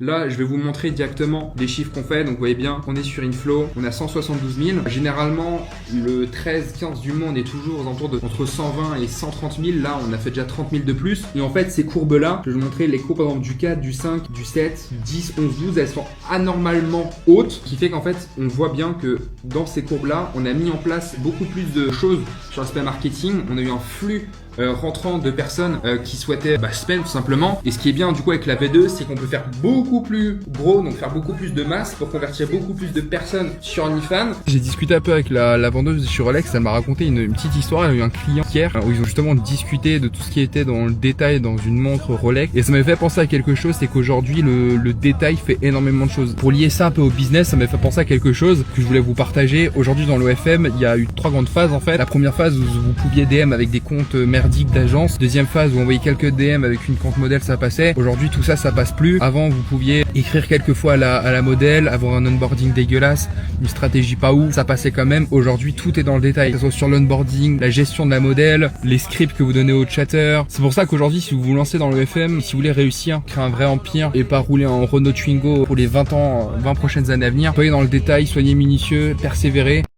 Là, je vais vous montrer directement les chiffres qu'on fait. Donc, vous voyez bien qu'on est sur Inflow. On a 172 000. Généralement, le 13-15 du monde est toujours aux alentours de entre 120 et 130 000. Là, on a fait déjà 30 000 de plus. Et en fait, ces courbes-là, je vais vous montrer les courbes, par exemple, du 4, du 5, du 7, 10, 11, 12. Elles sont anormalement hautes. Ce qui fait qu'en fait, on voit bien que dans ces courbes-là, on a mis en place beaucoup plus de choses sur l'aspect marketing. On a eu un flux rentrant de personnes qui souhaitaient spend tout simplement. Et ce qui est bien du coup avec la V2, c'est qu'on peut faire beaucoup plus gros, donc faire beaucoup plus de masse pour convertir beaucoup plus de personnes sur OnlyFans. J'ai discuté un peu avec la vendeuse sur Rolex, elle m'a raconté une petite histoire. Elle a eu un client hier où ils ont justement discuté de tout ce qui était dans le détail dans une montre Rolex, et ça m'avait fait penser à quelque chose, c'est qu'aujourd'hui le détail fait énormément de choses. Pour lier ça un peu au business, ça m'a fait penser à quelque chose que je voulais vous partager. Aujourd'hui dans l'OFM, il y a eu 3 grandes phases en fait. La première phase où vous pouviez DM avec des comptes merdiques d'agence. Deuxième phase où on voyait quelques DM avec une compte modèle, ça passait. Aujourd'hui tout ça passe plus. Avant vous pouviez écrire quelques fois à la modèle, avoir un onboarding dégueulasse, une stratégie pas ouf, ça passait quand même. Aujourd'hui tout est dans le détail, que ce soit sur l'onboarding, la gestion de la modèle, les scripts que vous donnez aux chatters. C'est pour ça qu'aujourd'hui si vous vous lancez dans le FM, si vous voulez réussir, créer un vrai empire et pas rouler en Renault Twingo pour les 20 prochaines années à venir, soyez dans le détail, soyez minutieux, persévérez.